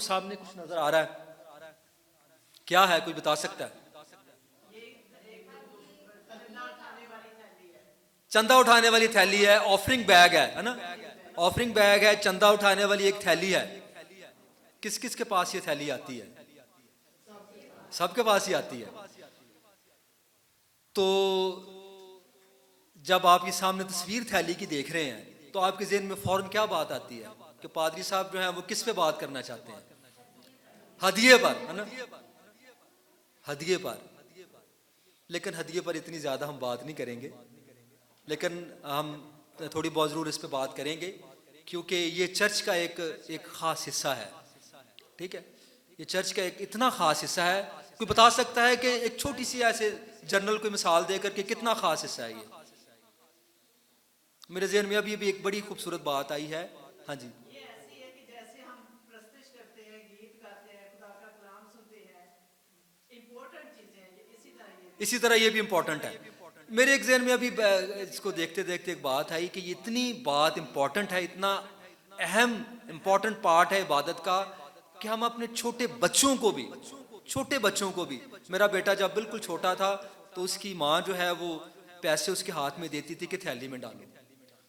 سامنے کچھ نظر آ رہا ہے، کیا ہے؟ کوئی بتا سکتا ہے؟ چندہ اٹھانے والی تھیلی ہے، آفرنگ بیگ ہے نا، آفرنگ بیگ ہے، چندہ اٹھانے والی ایک تھیلی ہے. کس کس کے پاس یہ تھیلی آتی ہے؟ سب کے پاس ہی آتی ہے. تو جب آپ یہ سامنے تصویر تھیلی کی دیکھ رہے ہیں تو آپ کے ذہن میں فوراً کیا بات آتی ہے کہ پادری صاحب جو ہیں وہ کس پہ بات کرنا چاہتے ہیں؟ ہدیے پر، ہے نا، ہدیے پر. لیکن ہدیے پر اتنی زیادہ ہم بات نہیں کریں گے، لیکن ہم تھوڑی بہت ضرور اس پہ بات کریں گے، کیونکہ یہ چرچ کا ایک خاص حصہ ہے. ٹھیک ہے، یہ چرچ کا ایک اتنا خاص حصہ ہے. کوئی بتا سکتا ہے کہ ایک چھوٹی سی ایسے جنرل کوئی مثال دے کر کہ کتنا خاص حصہ ہے یہ؟ میرے ذہن میں ابھی بھی ایک بڑی خوبصورت بات آئی ہے. ہاں جی. یہ ایسی ہے کہ جیسے ہم پرستش کرتے ہیں، گیت گاتے ہیں، خدا کا کلام سنتے ہیں، امپورٹنٹ چیزیں ہیں، اسی طرح یہ بھی امپورٹنٹ ہے. میرے ایک ذہن میں ابھی اس کو دیکھتے دیکھتے ایک بات آئی کہ یہ اتنی بات امپورٹنٹ ہے، اتنا اہم امپورٹنٹ پارٹ ہے عبادت کا کہ ہم اپنے چھوٹے بچوں کو بھی میرا بیٹا جب بالکل چھوٹا تھا تو اس کی ماں جو ہے وہ پیسے اس کے ہاتھ میں دیتی تھی کہ تھیلی میں ڈالو.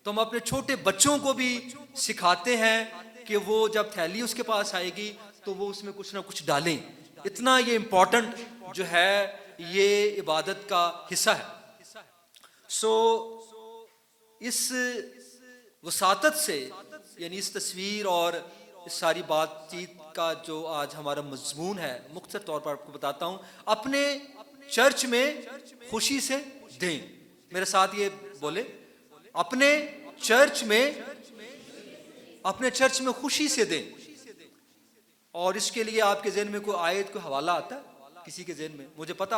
تو ہم اپنے چھوٹے بچوں کو بھی سکھاتے ہیں کہ وہ جب تھیلی اس کے پاس آئے گی تو وہ اس میں کچھ نہ کچھ ڈالیں. اتنا یہ امپورٹنٹ جو ہے یہ عبادت کا حصہ ہے. سو اس وساطت سے، یعنی اس تصویر اور اس ساری بات چیت کا جو آج ہمارا مضمون ہے، مختصر طور پر آپ کو بتاتا ہوں. اپنے چرچ میں خوشی سے دیں. میرے ساتھ یہ بولے، اپنے چرچ میں خوشی سے دیں. اور اس کے لیے آپ کے ذہن میں کوئی آیت، کوئی حوالہ آتا ہے کسی کے ذہن میں؟ مجھے پتا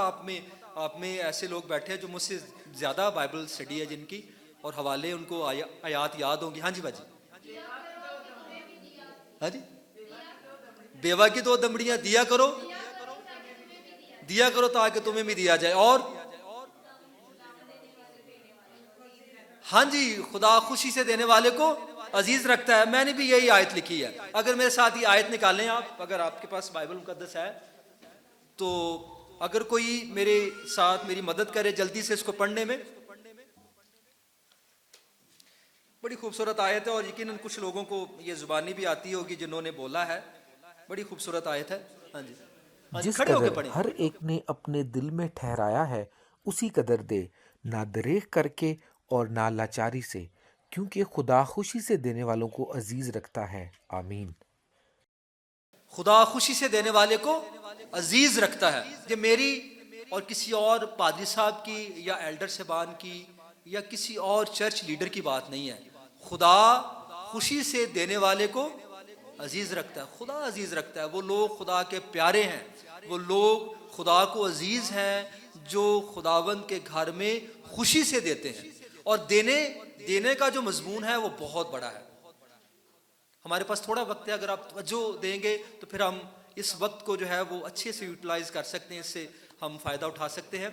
آپ میں ایسے لوگ بیٹھے ہیں جو مجھ سے زیادہ بائبل اسٹڈی ہے جن کی، اور حوالے ان کو آیات یاد ہوں گی. ہاں جی باجی. ہاں جی. بیوہ کی 2 دمڑیاں دیا کرو تاکہ تمہیں بھی دیا جائے. اور ہاں جی، خدا خوشی سے دینے والے کو عزیز رکھتا ہے. میں نے بھی یہی آیت لکھی ہے. اگر میرے ساتھ یہ آیت نکالیں آپ، اگر آپ کے پاس بائبل مقدس ہے تو اگر کوئی میرے ساتھ میری مدد کرے جلدی سے اس کو پڑھنے میں. بڑی خوبصورت آیت ہے، اور یقیناً کچھ لوگوں کو یہ زبانی بھی آتی ہوگی جنہوں نے بولا ہے. بڑی خوبصورت آیت ہے. ہاں جی، ہاں جی، جس کھڑے ہو کے قدر پڑھیں. ہر ایک نے اپنے دل میں ٹھہرایا ہے اسی قدر دے، نہ دریغ کر کے اور نہ لاچاری سے، کیونکہ خدا خوشی سے دینے والوں کو عزیز رکھتا ہے. آمین. خدا خوشی سے دینے والے کو عزیز رکھتا ہے. یہ میری اور کسی اور پادری صاحب کی یا ایلڈر صاحبان کی یا کسی اور چرچ لیڈر کی بات نہیں ہے. خدا خوشی سے دینے والے کو عزیز رکھتا ہے. خدا عزیز رکھتا ہے. وہ لوگ خدا کے پیارے ہیں، وہ لوگ خدا کو عزیز ہیں جو خداوند کے گھر میں خوشی سے دیتے ہیں. اور دینے کا جو مضمون ہے وہ بہت بڑا ہے. ہمارے پاس تھوڑا وقت ہے، اگر آپ توجہ دیں گے تو پھر ہم اس وقت کو جو ہے وہ اچھے سے یوٹیلائز کر سکتے ہیں، اس سے ہم فائدہ اٹھا سکتے ہیں.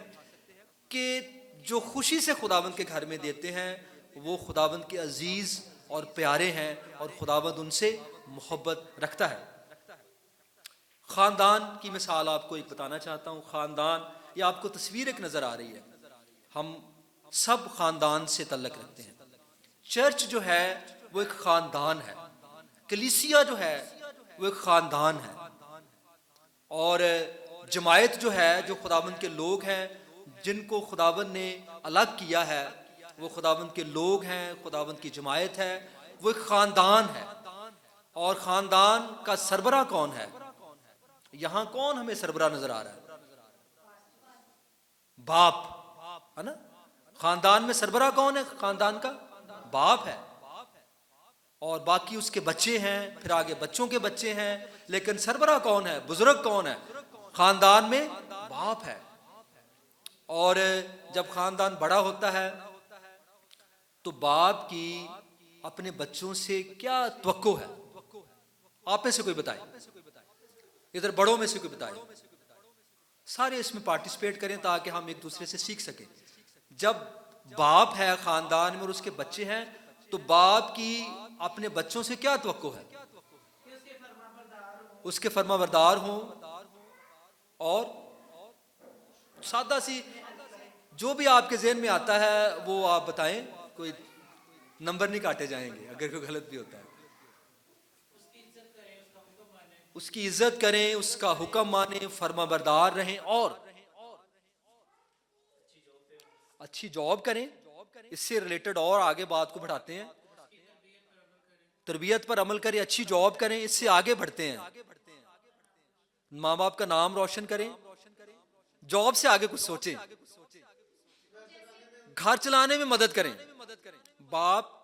کہ جو خوشی سے خداوند کے گھر میں دیتے ہیں وہ خداوند کے عزیز اور پیارے ہیں، اور خداوند ان سے محبت رکھتا ہے. خاندان کی مثال آپ کو ایک بتانا چاہتا ہوں. خاندان، یہ آپ کو تصویر ایک نظر آ رہی ہے. ہم سب خاندان سے تعلق رکھتے ہیں. چرچ جو ہے وہ ایک خاندان ہے. کلیسیا جو ہے وہ ایک خاندان ہے. اور جماعت جو ہے، جو خداوند کے لوگ ہیں جن کو خداوند نے الگ کیا ہے، وہ خداوند کے لوگ ہیں، خداوند کی جماعت ہے، وہ ایک خاندان ہے. اور خاندان کا سربراہ کون ہے؟ یہاں کون ہمیں سربراہ نظر آ رہا ہے؟ باپ، ہے نا. خاندان میں سربراہ کون ہے؟ خاندان کا باپ ہے. اور باقی اس کے بچے ہیں، پھر آگے بچوں کے بچے ہیں. لیکن سربراہ کون ہے؟ بزرگ کون ہے؟ خاندان میں باپ ہے. اور جب خاندان بڑا ہوتا ہے تو باپ کی اپنے بچوں سے کیا توقع ہے؟ آپ میں سے کوئی بتائے، ادھر بڑوں میں سے کوئی بتائے. سارے اس میں پارٹیسپیٹ کریں تاکہ ہم ایک دوسرے سے سیکھ سکیں. جب باپ ہے خاندان میں اور اس کے بچے ہیں تو باپ کی اپنے بچوں سے کیا توقع ہے؟ اس کے فرما بردار ہوں, اور سادہ سی جو بھی آپ کے ذہن میں آتا ہے وہ آپ بتائیں, کوئی نمبر نہیں کاٹے جائیں گے اگر کوئی غلط بھی ہوتا ہے. اس کی عزت کریں, اس کا حکم مانیں, فرما بردار رہیں, اور اچھی جاب کریں. اس سے ریلیٹڈ اور آگے بات کو بڑھاتے ہیں, تربیت پر عمل کریں, اچھی جاب کریں, اس سے آگے بڑھتے ہیں. ماں باپ کا نام روشن کریں, جاب سے آگے کچھ سوچیں, گھر چلانے میں مدد کریں. باپ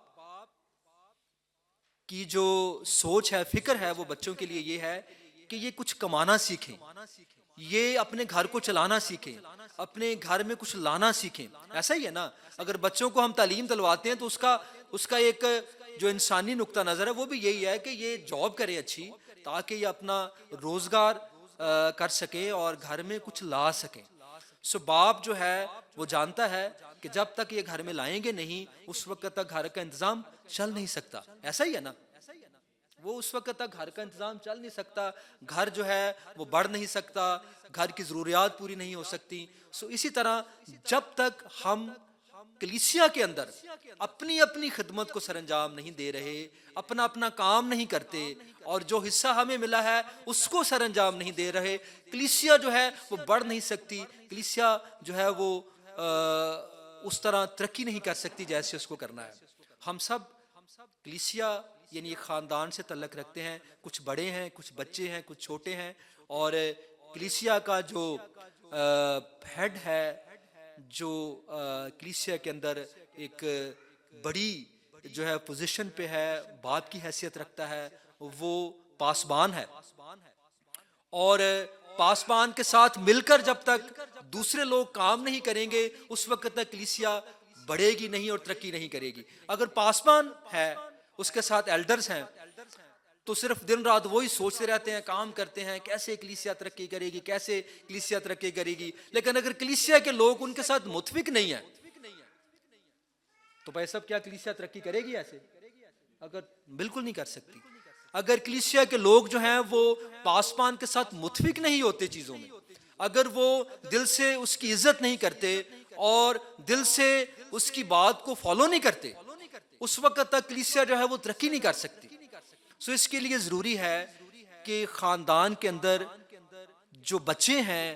کی جو سوچ ہے, فکر ہے, وہ بچوں کے لیے یہ ہے کہ یہ کچھ کمانا سیکھیں, یہ اپنے گھر کو چلانا سیکھیں, اپنے گھر میں کچھ لانا سیکھیں. ایسا ہی ہے نا, اگر بچوں کو ہم تعلیم دلواتے ہیں تو اس کا ایک جو انسانی نقطہ نظر ہے وہ بھی یہی ہے کہ یہ جاب کرے اچھی, تاکہ یہ اپنا روزگار کر سکے اور گھر میں کچھ لا سکیں. سو باپ جو ہے وہ جانتا ہے کہ جب تک یہ گھر میں لائیں گے نہیں, اس وقت تک گھر کا انتظام چل نہیں سکتا. ایسا ہی ہے نا, وہ اس وقت تک گھر کا انتظام چل نہیں سکتا, گھر جو ہے وہ بڑھ نہیں سکتا, گھر کی ضروریات پوری نہیں ہو سکتی. سو اسی طرح جب تک ہم کلیسیا کے اندر اپنی اپنی خدمت کو سر انجام نہیں دے رہے, اپنا اپنا کام نہیں کرتے, اور جو حصہ ہمیں ملا ہے اس کو سر انجام نہیں دے رہے, کلیسیا جو ہے وہ بڑھ نہیں سکتی, کلیسیا جو ہے وہ اس طرح ترقی نہیں کر سکتی جیسے اس کو کرنا ہے. ہم سب کلیسیا یعنی ایک خاندان سے تعلق رکھتے ہیں, کچھ بڑے ہیں, کچھ بچے ہیں, کچھ چھوٹے ہیں, اور کلیسیا کا جو ہیڈ ہے, جو کلیسیا کے اندر ایک بڑی جو ہے پوزیشن پہ ہے, باپ کی حیثیت رکھتا ہے, وہ پاسبان ہے. اور پاسبان کے ساتھ مل کر جب تک دوسرے لوگ کام نہیں کریں گے اس وقت تک کلیسیا بڑھے گی نہیں اور ترقی نہیں کرے گی. اگر پاسبان ہے, اس کے ساتھ ایلڈرز ہیں, تو صرف دن رات وہی سوچتے رہتے ہیں, کام کرتے ہیں, کیسے کلیسیا ترقی کرے گی, کیسے کلیسیا ترقی کرے گی. لیکن اگر کلیسیا کے لوگ ان کے ساتھ متفق نہیں ہیں تو بھائی صاحب کیا کلیسیا ترقی کرے گی؟ ایسے اگر بالکل نہیں کر سکتی. اگر کلیسیا کے لوگ جو ہیں وہ پاسبان کے ساتھ متفق نہیں ہوتے چیزوں میں, اگر وہ دل سے اس کی عزت نہیں کرتے اور دل سے اس کی بات کو فالو نہیں کرتے, اس وقت تک کلیسیا جو ہے وہ ترقی نہیں کر سکتی. سو اس کے لیے ضروری ہے کہ خاندان کے اندر جو بچے ہیں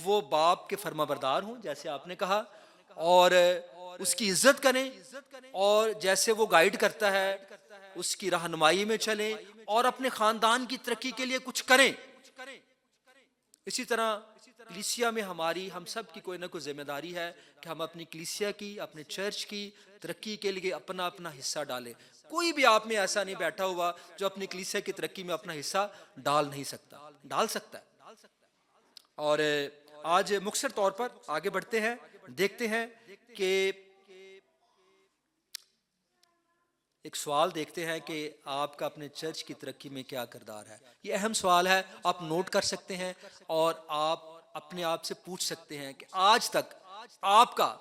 وہ باپ کے فرما بردار ہوں جیسے آپ نے کہا, اور اس کی عزت کریں, اور جیسے وہ گائیڈ کرتا ہے اس کی رہنمائی میں چلیں, اور اپنے خاندان کی ترقی کے لیے کچھ کریں. اسی طرح کلیسیا میں ہم سب کی کوئی نہ کوئی ذمہ داری ہے کہ ہم اپنی کلیسیا کی, اپنے چرچ کی ترقی کے لیے اپنا اپنا حصہ ڈالیں. کوئی بھی آپ میں ایسا نہیں بیٹھا ہوا جو اپنی کلیسیا کی ترقی میں اپنا حصہ ڈال نہیں سکتا, ڈال سکتا ہے. اور آج مختصر طور پر آگے بڑھتے ہیں, دیکھتے ہیں کہ ایک سوال دیکھتے ہیں کہ آپ کا اپنے چرچ کی ترقی میں کیا کردار ہے. یہ اہم سوال ہے, آپ نوٹ کر سکتے ہیں اور آپ اپنے آپ سے پوچھ سکتے ہیں کہ آج تک آپ کا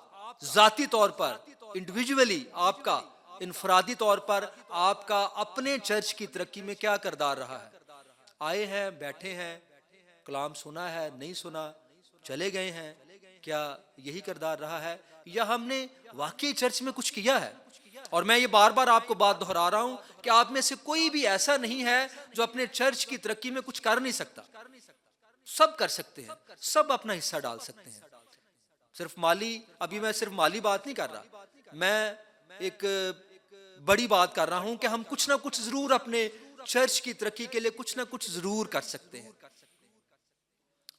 ذاتی طور پر, انڈیویجولی آپ کا انفرادی طور پر آپ کا اپنے چرچ کی ترقی میں کیا کردار رہا ہے. آئے ہیں, بیٹھے ہیں, کلام سنا ہے, نہیں سنا, چلے گئے ہیں, کیا یہی کردار رہا ہے, یا ہم نے واقعی چرچ میں کچھ کیا ہے. اور میں یہ بار بار آپ کو بات دہرا رہا ہوں کہ آپ میں سے کوئی بھی ایسا نہیں ہے جو اپنے چرچ کی ترقی میں کچھ کر نہیں سکتا. سب کر سکتے ہیں, سب اپنا حصہ ڈال سکتے ہیں. صرف مالی, ابھی میں صرف مالی بات نہیں کر رہا, میں ایک بڑی بات کر رہا ہوں کہ ہم کچھ نہ کچھ ضرور اپنے چرچ کی ترقی کے لیے کچھ نہ کچھ ضرور کر سکتے ہیں.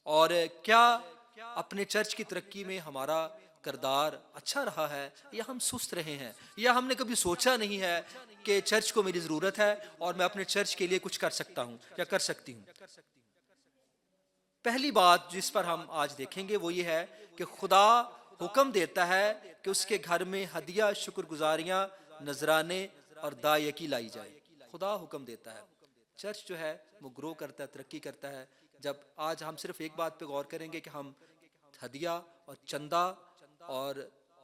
اور کیا اپنے چرچ کی ترقی میں ہمارا کردار اچھا رہا ہے, یا ہم سست رہے ہیں, یا ہم نے کبھی سوچا نہیں ہے کہ چرچ کو میری ضرورت ہے اور میں اپنے چرچ کے لیے کچھ کر سکتا ہوں یا کر سکتی ہوں. پہلی بات جس پر ہم آج دیکھیں گے وہ یہ ہے کہ خدا حکم دیتا ہے کہ اس کے گھر میں ہدیہ, شکر گزاریاں, نذرانے اور دایکی لائی جائے. خدا حکم دیتا ہے. چرچ جو ہے وہ گرو کرتا ہے, ترقی کرتا ہے جب آج ہم صرف ایک بات پہ غور کریں گے کہ ہم ہدیہ اور چندہ اور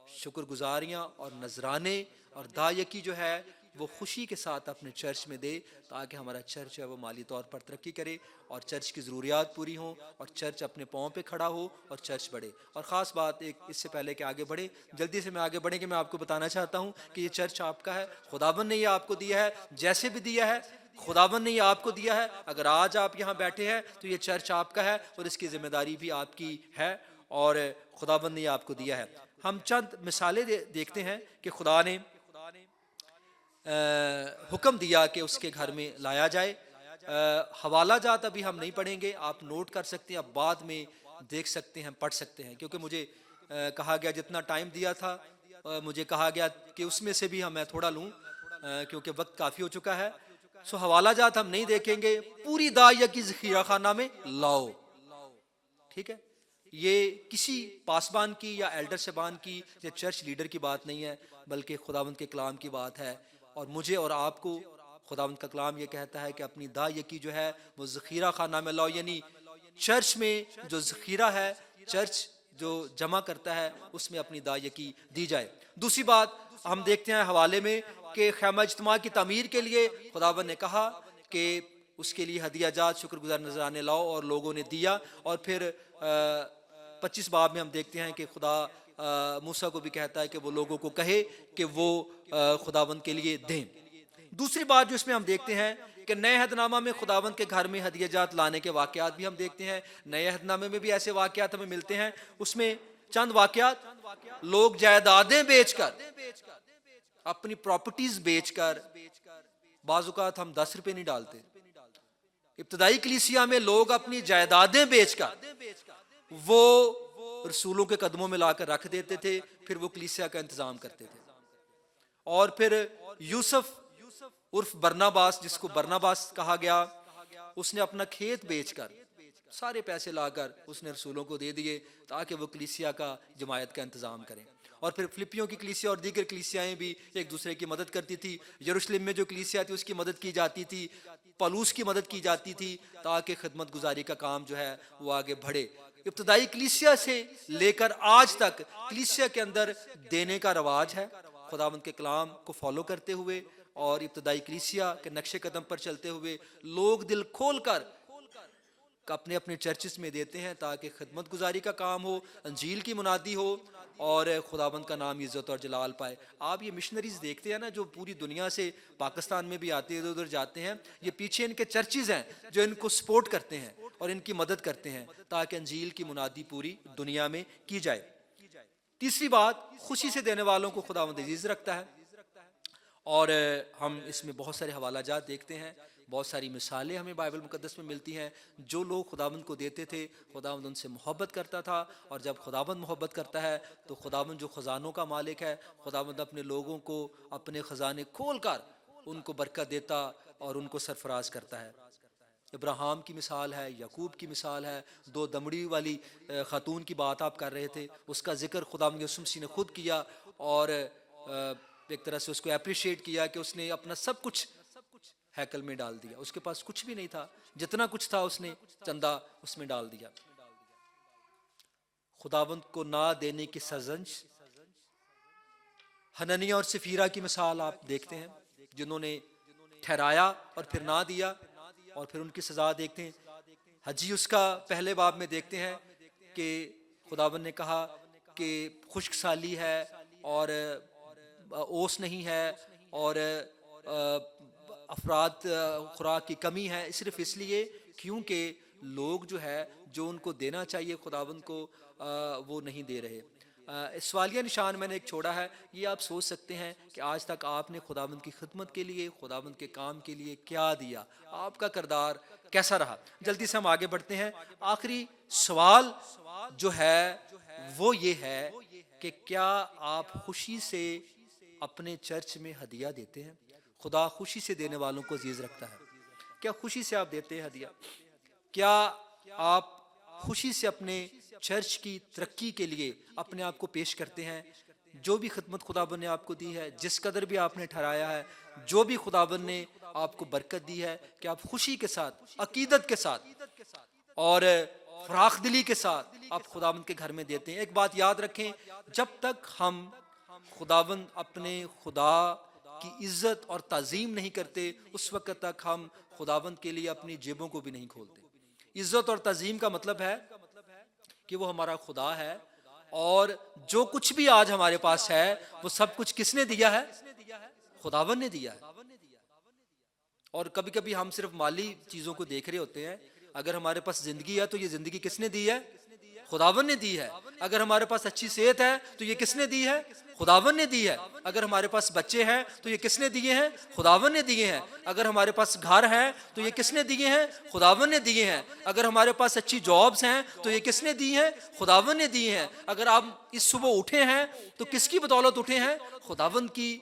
شکر گزاریاں اور نذرانے اور دایکی جو ہے وہ خوشی کے ساتھ اپنے چرچ میں دے تاکہ ہمارا چرچ جو ہے وہ مالی طور پر ترقی کرے اور چرچ کی ضروریات پوری ہوں اور چرچ اپنے پاؤں پہ کھڑا ہو اور چرچ بڑھے. اور خاص بات ایک اس سے پہلے کہ آگے بڑھے، جلدی سے میں آگے بڑھیں کہ میں آپ کو بتانا چاہتا ہوں کہ یہ چرچ آپ کا ہے، خداوند نے یہ آپ کو دیا ہے، جیسے بھی دیا ہے خداوند نے یہ آپ کو دیا ہے. اگر آج آپ یہاں بیٹھے ہیں تو یہ چرچ آپ کا ہے اور اس کی ذمہ داری بھی آپ کی ہے اور خداوند نے یہ آپ کو دیا ہے. ہم چند مثالیں دیکھتے ہیں کہ خدا نے حکم دیا کہ اس کے گھر میں لایا جائے. حوالہ جات ابھی ہم نہیں پڑھیں گے، آپ نوٹ کر سکتے ہیں، آپ بعد میں دیکھ سکتے ہیں، پڑھ سکتے ہیں، کیونکہ مجھے کہا گیا جتنا ٹائم دیا تھا مجھے کہا گیا کہ اس میں سے بھی میں تھوڑا لوں کیونکہ وقت کافی ہو چکا ہے. سو حوالہ جات ہم نہیں دیکھیں گے، پوری داعیہ کی ذخیرہ خانہ میں لاؤ. ٹھیک ہے، یہ کسی پاسبان کی یا ایلڈر صاحبان کی یا چرچ لیڈر کی بات نہیں ہے، بلکہ خداوند کے کلام کی بات ہے. اور مجھے اور آپ کو خداوند کا کلام یہ کہتا ہے کہ اپنی داعیہ کی جو ہے وہ ذخیرہ خانہ میں لاؤ، یعنی چرچ میں جو ذخیرہ ہے، چرچ جو جمع کرتا ہے اس میں اپنی داعیہ کی دی جائے. دوسری بات ہم دیکھتے ہیں حوالے میں کہ خیمہ اجتماع کی تعمیر کے لیے خداوند نے کہا کہ اس کے لیے ہدیہ جات شکر گزار نذرانے لاؤ، اور لوگوں نے دیا. اور پھر 25 باب میں ہم دیکھتے ہیں کہ خدا موسیٰ کو بھی کہتا ہے کہ وہ لوگوں کو کہے کہ وہ خداوند کے لیے دیں. دوسری بات جو اس میں ہم دیکھتے ہیں کہ نئے عہد نامہ میں خداوند کے گھر میں ہدیہ جات لانے کے واقعات بھی ہم دیکھتے ہیں. نئے عہد نامے میں بھی ایسے واقعات ہمیں ملتے ہیں. اس میں چند واقعات، لوگ جائیدادیں بیچ کر، اپنی پراپرٹیز بیچ کر، بعض اوقات ہم 10 روپے نہیں ڈالتے. ابتدائی کلیسیا میں لوگ اپنی جائیدادیں بیچ کر وہ رسولوں کے قدموں میں لا کر رکھ دیتے تھے، پھر وہ کلیسیا کا انتظام کرتے تھے. اور پھر یوسف عرف برناباس، جس کو برناباس کہا گیا، اس نے اپنا کھیت بیچ کر سارے پیسے لا کر اس نے رسولوں کو دے دیے تاکہ وہ کلیسیا کا جماعت کا انتظام کریں. اور پھر فلپیوں کی کلیسیا اور دیگر کلیسیاں بھی ایک دوسرے کی مدد کرتی تھی. یروشلم میں جو کلیسیا تھی اس کی مدد کی جاتی تھی، پالوس کی مدد کی جاتی تھی تاکہ خدمت گزاری کا کام جو ہے وہ آگے بڑھے. ابتدائی کلیسیا سے لے کر آج تک کلیسیا کے اندر دینے کا رواج ہے، خداوند کے کلام کو فالو کرتے ہوئے اور ابتدائی کلیسیا کے نقش قدم پر چلتے ہوئے لوگ دل کھول کر اپنے اپنے چرچز میں دیتے ہیں تاکہ خدمت گزاری کا کام ہو، انجیل کی منادی ہو اور خداوند کا نام عزت اور جلال پائے. آپ یہ مشنریز دیکھتے ہیں نا جو پوری دنیا سے پاکستان میں بھی آتے ہیں، ادھر ادھر جاتے ہیں، یہ پیچھے ان کے چرچز ہیں جو ان کو سپورٹ کرتے ہیں اور ان کی مدد کرتے ہیں تاکہ انجیل کی منادی پوری دنیا میں کی جائے. تیسری بات، خوشی سے دینے والوں کو خداوند عزیز رکھتا ہے. اور ہم اس میں بہت سارے حوالہ جات دیکھتے ہیں، بہت ساری مثالیں ہمیں بائبل مقدس میں ملتی ہیں. جو لوگ خداوند کو دیتے تھے خداوند ان سے محبت کرتا تھا، اور جب خداوند محبت کرتا ہے تو خداوند جو خزانوں کا مالک ہے، خداوند اپنے لوگوں کو اپنے خزانے کھول کر ان کو برکت دیتا اور ان کو سرفراز کرتا ہے. ابراہیم کی مثال ہے، یعقوب کی مثال ہے، 2 دمڑی والی خاتون کی بات آپ کر رہے تھے، اس کا ذکر خداوند یسوع مسیح نے خود کیا اور ایک طرح سے اس کو اپریشیٹ کیا کہ اس نے اپنا سب کچھ ہیکل میں ڈال دیا. اس کے پاس کچھ بھی نہیں تھا، جتنا کچھ تھا اس نے چندہ اس میں ڈال دیا. خداوند کو نہ دینے کی سرزنش، حنانیہ اور سفیرہ کی مثال آپ دیکھتے ہیں جنہوں نے ٹھہرایا اور پھر نہ دیا اور پھر ان کی سزا دیکھتے ہیں. حجی اس کا پہلے باب میں دیکھتے ہیں کہ خداوند نے کہا کہ خشک سالی ہے اور اوس نہیں ہے اور افراد خوراک کی کمی ہے، صرف اس لیے کیونکہ لوگ جو ہے جو ان کو دینا چاہیے خداوند کو وہ نہیں دے رہے. سوالیہ نشان میں نے ایک چھوڑا ہے. یہ آپ سوچ سکتے ہیں کہ آج تک آپ نے خداوند کی خدمت کے لیے، خداوند کے کام کے لیے کیا دیا، آپ کا کردار کیسا رہا. جلدی سے ہم آگے بڑھتے ہیں. آخری سوال جو ہے وہ یہ ہے کہ کیا آپ خوشی سے اپنے چرچ میں ہدیہ دیتے ہیں؟ خدا خوشی سے دینے والوں کو عزیز رکھتا ہے. کیا خوشی سے آپ دیتے ہیں ہدیہ؟ کیا آپ خوشی سے اپنے چرچ کی ترقی کے لیے اپنے آپ کو پیش کرتے ہیں؟ جو بھی خدمت خداوند نے آپ کو دی ہے، جس قدر بھی آپ نے ٹھہرایا ہے، جو بھی خداوند نے آپ کو برکت دی ہے، کہ آپ خوشی کے ساتھ، عقیدت کے ساتھ اور فراخ دلی کے ساتھ آپ خداوند کے گھر میں دیتے ہیں؟ ایک بات یاد رکھیں، جب تک ہم خداوند اپنے خدا کی عزت اور تعظیم نہیں کرتے اس وقت تک ہم خداوند کے لیے اپنی جیبوں کو بھی نہیں کھولتے. عزت اور تعظیم کا مطلب ہے کہ وہ ہمارا خدا ہے، اور جو کچھ بھی آج ہمارے پاس ہے وہ سب کچھ کس نے دیا ہے؟ خداوند نے دیا ہے. اور کبھی کبھی ہم صرف مالی چیزوں کو دیکھ رہے ہوتے ہیں. اگر ہمارے پاس زندگی ہے تو یہ زندگی کس نے دی ہے؟ خداوند نے دی ہے. اگر ہمارے پاس اچھی صحت ہے تو یہ کس نے دی ہے؟ خداوند نے دی ہے. اگر ہمارے پاس بچے ہیں تو یہ کس نے دیے ہیں؟ خداوند نے دیے ہیں. اگر ہمارے پاس گھر ہے تو یہ کس نے دیے ہیں؟ خداوند نے دیے ہیں. اگر ہمارے پاس اچھی جابز ہیں تو یہ کس نے دی ہیں؟ خداوند نے دیے ہیں. اگر آپ اس صبح اٹھے ہیں تو کس کی بدولت اٹھے ہیں؟ خداوند کی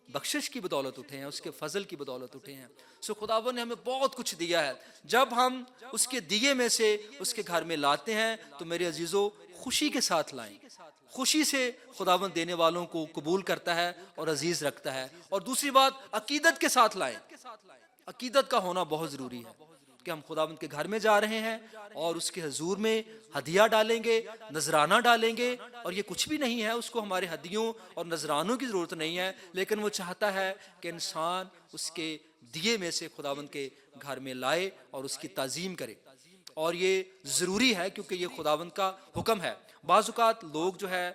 بخشش کی بدولت اٹھے ہیں، اس کے فضل کی بدولت اٹھے ہیں. سو خداوند نے ہمیں بہت کچھ دیا ہے. جب ہم اس کے دیے میں سے اس کے گھر میں لاتے ہیں تو میرے عزیزو خوشی کے ساتھ لائیں. خوشی سے خداوند دینے والوں کو قبول کرتا ہے اور عزیز رکھتا ہے. اور دوسری بات، عقیدت کے ساتھ لائیں. عقیدت کا ہونا بہت ضروری ہے کہ ہم خداوند کے گھر میں جا رہے ہیں اور اس کے حضور میں ہدیہ ڈالیں گے، نذرانہ ڈالیں گے. اور یہ کچھ بھی نہیں ہے، اس کو ہمارے ہدیوں اور نذرانوں کی ضرورت نہیں ہے، لیکن وہ چاہتا ہے کہ انسان اس کے دیے میں سے خداوند کے گھر میں لائے اور اس کی تعظیم کرے. اور یہ ضروری ہے کیونکہ یہ خداوند کا حکم ہے. بعض اوقات لوگ جو ہے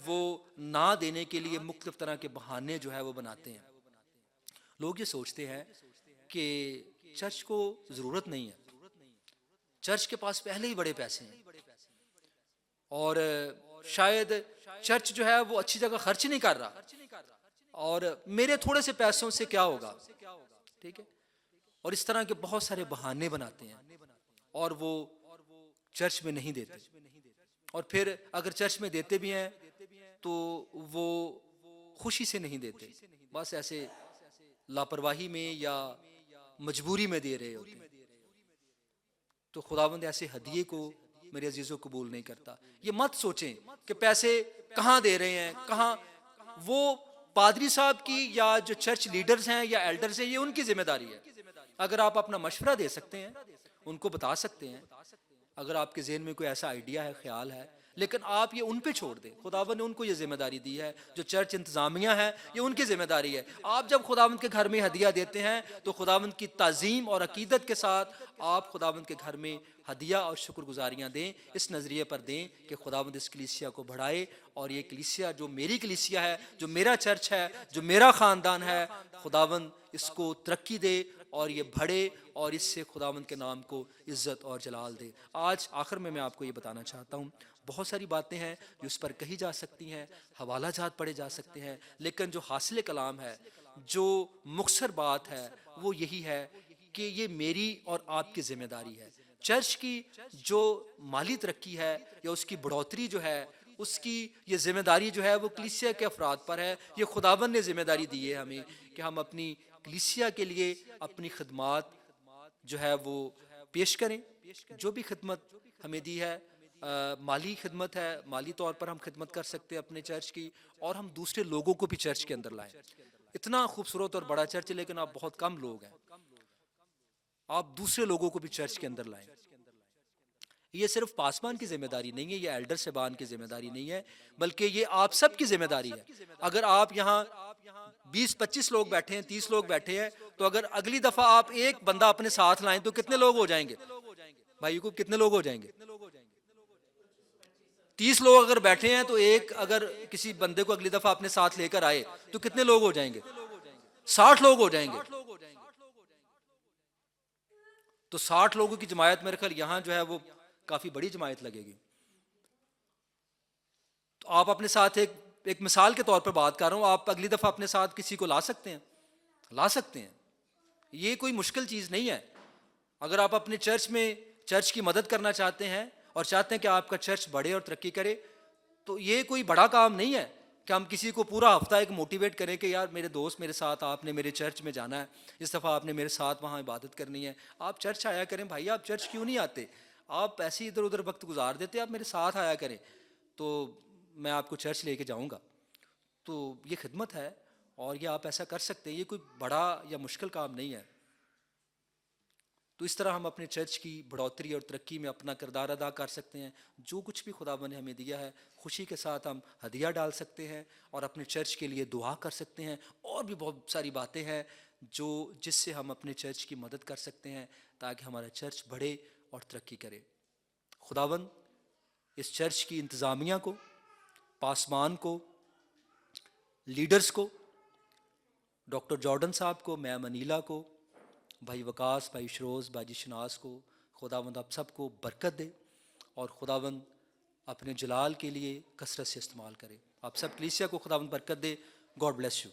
وہ نہ دینے کے لیے مختلف طرح کے بہانے جو ہے وہ بناتے ہیں. لوگ یہ سوچتے ہیں کہ چرچ کو ضرورت نہیں ہے، چرچ کے پاس پہلے ہی بڑے پیسے ہیں، اور شاید چرچ جو ہے وہ اچھی جگہ خرچ نہیں کر رہا، اور میرے تھوڑے سے پیسوں سے کیا ہوگا. ٹھیک ہے. اور اس طرح کے بہت سارے بہانے بناتے ہیں اور وہ چرچ میں نہیں دیتے. اور پھر اگر چرچ میں دیتے بھی ہیں تو وہ خوشی سے نہیں دیتے، بس ایسے لاپرواہی میں یا مجبوری میں دے رہے ہوتے ہیں. تو خداوند ایسے ہدیے کو میرے عزیزوں قبول نہیں کرتا. یہ مت سوچیں کہ پیسے کہاں دے رہے ہیں، کہاں. وہ پادری صاحب کی یا جو چرچ لیڈرز ہیں یا ایلڈرز ہیں، یہ ان کی ذمہ داری ہے. اگر آپ اپنا مشورہ دے سکتے ہیں، ان کو بتا سکتے ہیں، اگر آپ کے ذہن میں کوئی ایسا آئیڈیا ہے، خیال ہے، لیکن آپ یہ ان پہ چھوڑ دیں. خداوند نے ان کو یہ ذمہ داری دی ہے. جو چرچ انتظامیہ ہے یہ ان کی ذمہ داری ہے. آپ جب خداوند کے گھر میں ہدیہ دیتے ہیں تو خداوند کی تعظیم اور عقیدت کے ساتھ آپ خداوند کے گھر میں ہدیہ اور شکر گزاریاں دیں. اس نظریے پر دیں کہ خداوند اس کلیسیا کو بڑھائے، اور یہ کلیسیا جو میری کلیسیا ہے، جو میرا چرچ ہے، جو میرا خاندان ہے، خداوند اس کو ترقی دے اور یہ بڑھے، اور اس سے خداوند کے نام کو عزت اور جلال دے. آج آخر میں آپ کو یہ بتانا چاہتا ہوں، بہت ساری باتیں ہیں جو اس پر کہی جا سکتی ہیں، حوالہ جات پڑھے جا سکتے ہیں، لیکن جو حاصل کلام ہے، جو مختصر بات ہے، وہ یہی ہے کہ یہ میری اور آپ کی ذمہ داری ہے. چرچ کی جو مالی ترقی ہے یا اس کی بڑھوتری جو ہے، اس کی یہ ذمہ داری جو ہے وہ کلیسیا کے افراد پر ہے. یہ خداوند نے ذمہ داری دی ہے ہمیں کہ ہم اپنی کلیسیا کے لیے اپنی خدمات جو ہے وہ پیش کریں. جو بھی خدمت ہمیں دی ہے، مالی خدمت ہے، مالی طور پر ہم خدمت کر سکتے ہیں اپنے چرچ کی، اور ہم دوسرے لوگوں کو بھی چرچ کے اندر لائیں. اتنا خوبصورت اور بڑا چرچ ہے لیکن آپ بہت کم لوگ ہیں. آپ دوسرے لوگوں کو بھی چرچ کے اندر لائیں. یہ صرف پاسبان کی ذمہ داری نہیں ہے، یہ ایلڈر صاحبان کی ذمہ داری نہیں ہے، بلکہ یہ آپ سب کی ذمہ داری ہے. اگر آپ یہاں 20-25 لوگ بیٹھے ہیں، 30 لوگ بیٹھے ہیں، تو اگر اگلی دفعہ آپ ایک بندہ اپنے ساتھ لائیں تو کتنے لوگ ہو جائیں گے بھائی کو؟ کتنے لوگ ہو جائیں گے؟ 30 لوگ اگر بیٹھے ہیں تو ایک اگر کسی بندے کو اگلی دفعہ اپنے ساتھ لے کر آئے تو کتنے لوگ ہو جائیں گے؟ 60 لوگ ہو جائیں گے. تو 60 لوگوں کی جماعت میرے خیال یہاں جو ہے وہ کافی بڑی جماعت لگے گی. تو آپ اپنے ساتھ ایک مثال کے طور پر بات کر رہا ہوں، آپ اگلی دفعہ اپنے ساتھ کسی کو لا سکتے ہیں. یہ کوئی مشکل چیز نہیں ہے. اگر آپ اپنے چرچ میں چرچ کی مدد کرنا چاہتے ہیں اور چاہتے ہیں کہ آپ کا چرچ بڑھے اور ترقی کرے، تو یہ کوئی بڑا کام نہیں ہے کہ ہم کسی کو پورا ہفتہ ایک موٹیویٹ کریں کہ یار میرے دوست میرے ساتھ، آپ نے میرے چرچ میں جانا ہے، اس دفعہ آپ نے میرے ساتھ وہاں عبادت کرنی ہے. آپ چرچ آیا کریں بھائی. آپ چرچ کیوں نہیں آتے؟ آپ ایسے ہی ادھر ادھر وقت گزار دیتے. آپ میرے ساتھ آیا کریں تو میں آپ کو چرچ لے کے جاؤں گا. تو یہ خدمت ہے اور یہ آپ ایسا کر سکتے ہیں. یہ کوئی بڑا یا مشکل کام نہیں ہے. تو اس طرح ہم اپنے چرچ کی بڑھوتری اور ترقی میں اپنا کردار ادا کر سکتے ہیں. جو کچھ بھی خداوند نے ہمیں دیا ہے خوشی کے ساتھ ہم ہدیہ ڈال سکتے ہیں اور اپنے چرچ کے لیے دعا کر سکتے ہیں. اور بھی بہت ساری باتیں ہیں جس سے ہم اپنے چرچ کی مدد کر سکتے ہیں تاکہ ہمارا چرچ بڑھے اور ترقی کرے. خداوند اس چرچ کی انتظامیہ کو، پاسمان کو، لیڈرز کو، ڈاکٹر جارڈن صاحب کو، میم انیلا کو، بھائی وکاس، بھائی شروز، بھائی شناس کو، خداوند آپ سب کو برکت دے اور خداوند اپنے جلال کے لیے کثرت سے استعمال کرے. آپ سب کلیسیا کو خداوند برکت دے. God bless you.